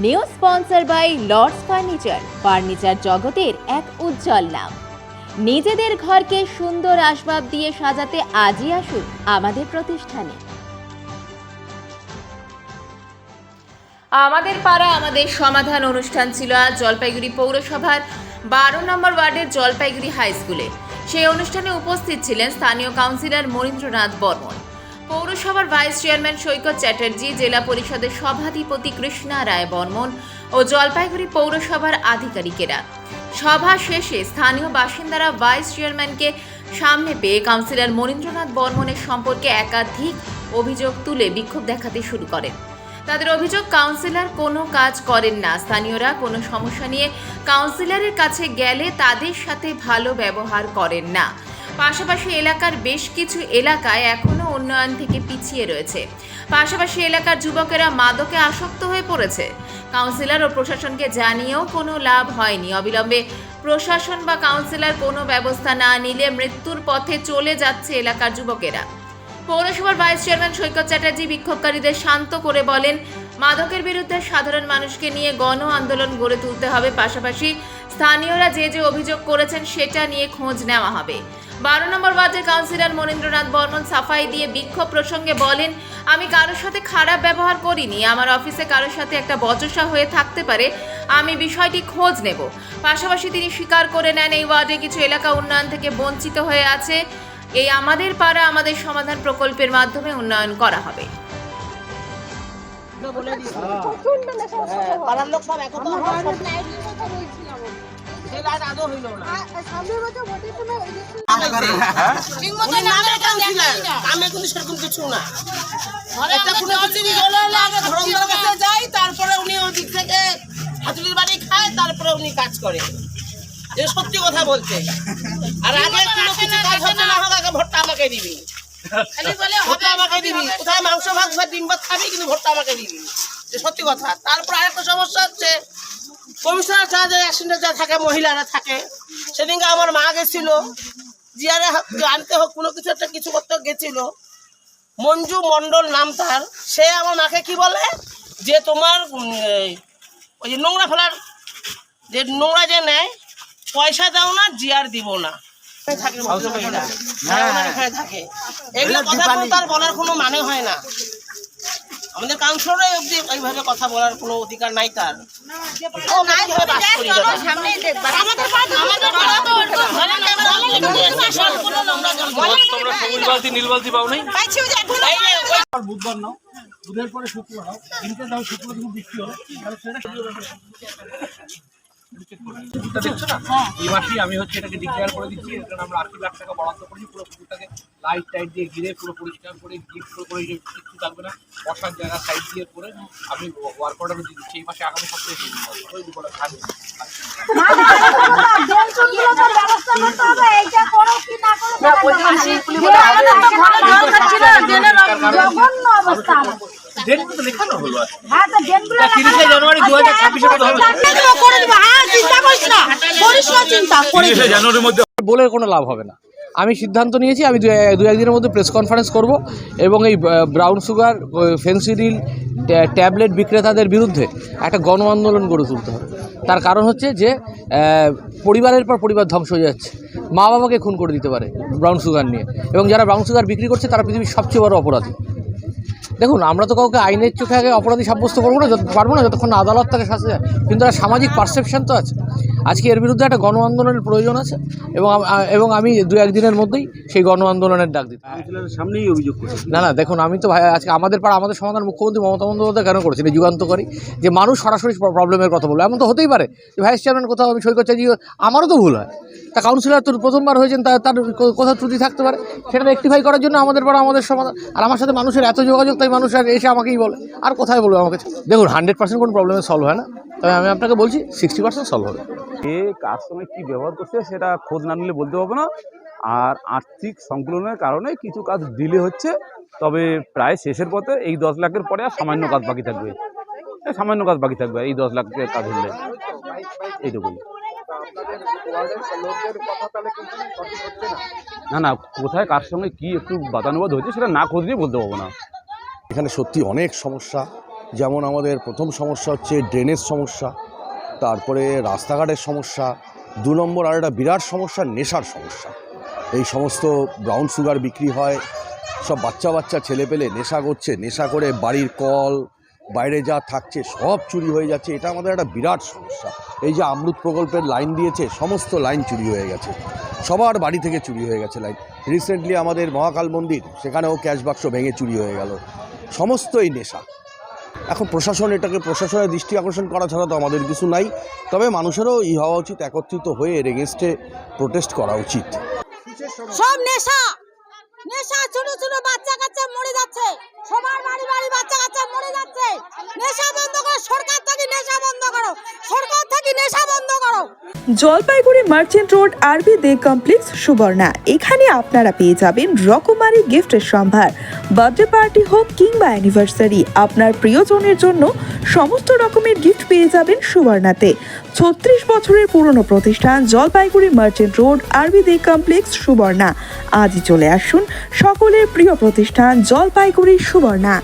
New sponsor by Lords furniture জগতের এক উজ্জ্বল নাম। নিজেদের ঘরকে সুন্দর আসবাব দিয়ে সাজাতে আজই আসুন আমাদের প্রতিষ্ঠানে। আমাদের পাড়া আমাদের সমাধান অনুষ্ঠান ছিল আজ জলপাইগুড়ি পৌরসভার 12 নম্বর ওয়ার্ডের জলপাইগুড়ি হাই স্কুলে। সেই অনুষ্ঠানে উপস্থিত ছিলেন স্থানীয় কাউন্সিলর মনীন্দ্রনাথ বর্মন, পৌরসভার ভাইস চেয়ারম্যান সৈকত চ্যাটার্জি, জেলা পরিষদের সভাধিপতি কৃষ্ণা রায় বর্মন ও জলপাইগুড়ি পৌরসভার আধিকারিকেরা। সভা শেষে স্থানীয় বাসিন্দারা ভাইস চেয়ারম্যানকে সামনে পেয়ে কাউন্সিলর মনীন্দ্রনাথ বর্মনের সম্পর্কে একাধিক অভিযোগ তুলে বিক্ষোভ দেখাতে শুরু করেন। তাদের অভিযোগ, কাউন্সিলর কোনো কাজ করেন না। স্থানীয়রা কোনো সমস্যা নিয়ে কাউন্সিলরের কাছে গেলে তাদের সাথে ভালো ব্যবহার করেন না। পাশাপাশি এলাকার বেশ কিছু এলাকায় এখনও উন্নয়ন থেকে পিছিয়ে রয়েছে। পাশাপাশি এলাকার যুবকেরা মাদকে আসক্ত হয়ে পড়েছে। কাউন্সিলর ও প্রশাসনকে জানিয়েও কোনো লাভ হয়নি। অবিলম্বে প্রশাসন বা কাউন্সিলর কোনো ব্যবস্থা না নিলে মৃত্যুর পথে চলে যাচ্ছে এলাকার যুবকেরা। পৌরসভার ভাইস চেয়ারম্যান সৈকত চ্যাটার্জি বিক্ষোভকারীদের শান্ত করে বলেন, মাদকের বিরুদ্ধে সাধারণ মানুষকে নিয়ে গণ আন্দোলন গড়ে তুলতে হবে। পাশাপাশি স্থানীয়রা যে অভিযোগ করেছেন সেটা নিয়ে খোঁজ নেওয়া হবে। 12 নম্বর ওয়ার্ডের কাউন্সিলর মনীন্দ্রনাথ বর্মন সাফাই দিয়ে বিক্ষোভ প্রসঙ্গে বলেন, আমি কারোর সাথে খারাপ ব্যবহার করিনি। আমার অফিসে কারোর সাথে একটা বচসা হয়ে থাকতে পারে, আমি বিষয়টি খোঁজ নেব। পাশাপাশি তিনি স্বীকার করে নেন এই ওয়ার্ডে কিছু এলাকা উন্নয়ন থেকে বঞ্চিত হয়ে আছে। এই আমাদের পাড়া আমাদের সমাধান প্রকল্পের মাধ্যমে উন্নয়ন করা হবে। তারপরে উনি ওদিক থেকে হাতুড়ির বাড়ি খায়, তারপরে উনি কাজ করে। সত্যি কথা বলতে, আর আগে কোনো কিছু কাজ হচ্ছে না, আগে ভোটটা আমাকে দিবি, ভোটটা আমাকে দিবি। কোথায় মাংস ভাগ বা ডিম ভাত খাবি, কিন্তু ভোটটা আমাকে দিবি, সত্যি কথা। তারপর আরেকটা সমস্যা হচ্ছে, কমিশনার যা অ্যাসিস্ট্যান্ট যা থাকে, মহিলারা থাকে। সেদিনকে আমার মা গেছিল জিয়ারে আনতে হোক, কোনো কিছু একটা কিছু করতে গেছিল। মঞ্জু মণ্ডল নাম তার, সে আমার মাকে কি বলে যে তোমার ওই যে নোংরা ফেলার যে নোংরা যে নেয়, পয়সা দাও না, জিয়ার দিব না। এগুলো কথা তার বলার কোনো মানে হয় না। আমাদের কাউন্সিলরে অব্দি এইভাবে কথা বলার কোনো অধিকার নাই তার। বুধবার নাও, বুধের পরে শুক্রবার নাও, তিনটে দাও, শুক্রবার যখন বৃষ্টি হবে দেখছো না, এই মাসেই আমি হচ্ছে এটাকে ডিক্লেয়ার করে দিচ্ছি। এখানে আমরা 80 লাখ টাকা বরাদ্দ করেছি, পুরো পুকুরটাকে লাইট টাইট দিয়ে ঘিরে পুরো পরিষ্কার করে গিফট করে কিছু থাকবে না, বসার জায়গা সাইড দিয়ে করে আমি ওয়ার্ক অর্ডার দিয়ে দিচ্ছি। এই মাসে আগামী সপ্তাহে লেখানো হলো 30শে জানুয়ারি 2026 মধ্যে বলে কোনো লাভ হবে না। আমি সিদ্ধান্ত নিয়েছি, আমি দু একদিনের মধ্যে প্রেস কনফারেন্স করব এবং এই ব্রাউন সুগার, ফেন্সিডিল, ট্যাবলেট বিক্রেতাদের বিরুদ্ধে একটা গণ আন্দোলন গড়ে তুলতে হবে। তার কারণ হচ্ছে যে পরিবারের পর পরিবার ধ্বংস হয়ে যাচ্ছে, মা বাবাকে খুন করে দিতে পারে ব্রাউন সুগার নিয়ে, এবং যারা ব্রাউন সুগার বিক্রি করছে তারা পৃথিবীর সবচেয়ে বড় অপরাধী। দেখুন, আমরা তো কাউকে আইনের চোখে আগে অপরাধী সাব্যস্ত করবো না, যতক্ষণ না আদালত তাকে শাস্তি দেয়, কিন্তু একটা সামাজিক পারসেপশন তো আছে। আজকে এর বিরুদ্ধে একটা গণ আন্দোলনের প্রয়োজন আছে এবং আমি দু একদিনের মধ্যেই সেই গণ আন্দোলনের ডাক দিতে সামনেই অভিযোগ করছি। না, দেখুন, আমি তো আজকে আমাদের পাড়া আমাদের সমাধান মুখ্যমন্ত্রী মমতা বন্দ্যোপাধ্যায় কেন করেছেন এই যুগান্তকারী, যে মানুষ সরাসরি প্রবলেমের কথা বলবে। এমন তো হতেই পারে যে ভাইস চেয়ারম্যান কোথাও, আমি সৈকত চাই, আমারও তো ভুল হয়, তা কাউন্সিলর তো প্রথমবার হয়েছেন, তার কোথাও ত্রুটি থাকতে পারে, সেটা রেকটিফাই করার জন্য আমাদের পাড়া আমাদের সমাধান। আর আমার সাথে মানুষের এত যোগাযোগ, তাই মানুষ আর এসে আমাকেই বলে, আর কোথায় বলবো আমাকে। দেখুন, 100% কোনো প্রবলেমে সলভ হয় না, তবে আমি আপনাকে বলছি 60% সলভ হবে। কে কার সঙ্গে কী ব্যবহার করছে সেটা খোঁজ না নিলে বলতে পারবো না। আর আর্থিক সংকুলনের কারণে কিছু কাজ ডিলে হচ্ছে, তবে প্রায় শেষের পথে। এই 10 লাখের পরে আর সামান্য কাজ বাকি থাকবে, এই 10 লাখের কাজ হলে, এইটুকুই। না, কোথায় কার সঙ্গে কি একটু বাতানুবাদ হয়েছে সেটা না খোঁজ নিয়ে বলতে পারবো না। এখানে সত্যি অনেক সমস্যা, যেমন আমাদের প্রথম সমস্যা হচ্ছে ড্রেনেজ সমস্যা, তারপরে রাস্তাঘাটের সমস্যা, 2 নম্বর আর একটা বিরাট সমস্যা নেশার সমস্যা। এই সমস্ত ব্রাউন সুগার বিক্রি হয়, সব বাচ্চা ছেলেপেলে নেশা করছে, নেশা করে বাড়ির কল বাইরে যা থাকছে সব চুরি হয়ে যাচ্ছে। এটা আমাদের একটা বিরাট সমস্যা। এই যে অমৃত প্রকল্পের লাইন দিয়েছে, সমস্ত লাইন চুরি হয়ে গেছে, সবার বাড়ি থেকে চুরি হয়ে গেছে লাইন। রিসেন্টলি আমাদের মহাকাল মন্দির, সেখানেও ক্যাশ বাক্স ভেঙে চুরি হয়ে গেল। সমস্ত এই নেশা। এখন প্রশাসনের দৃষ্টি আকর্ষণ করা ছাড়া তো আমাদের কিছু নাই। তবে মানুষেরও হওয়া উচিত, একত্রিত হয়ে এর এগেনস্টে প্রোটেস্ট করা উচিত। সব নেশা ছোট ছোট বাচ্চা কাচ্চা মরে যাচ্ছে, সবার বাড়ি বাচ্চা কাচ্চা মরে যাচ্ছে। নেশা বন্ধ করো, সরকার থেকে নেশা বন্ধ করো, সরকার থেকে নেশা বন্ধ করো। জলপাইগুড়ি মার্চেন্ট রোড আরবি দে কমপ্লেক্স সুবর্ণা। এখানে আপনারা পেয়ে যাবেন রকমারি গিফটের সম্ভার। বার্থডে পার্টি হোক কিংবা অ্যানিভার্সারি, আপনার প্রিয়জনের জন্য সমস্ত রকমের গিফট পেয়ে যাবেন সুবর্ণাতে। 36 বছরের পুরনো প্রতিষ্ঠান জলপাইগুড়ি মার্চেন্ট রোড আরবি দে কমপ্লেক্স সুবর্ণা। আজই চলে আসুন সকলের প্রিয় প্রতিষ্ঠান জলপাইগুড়ি সুবর্ণা।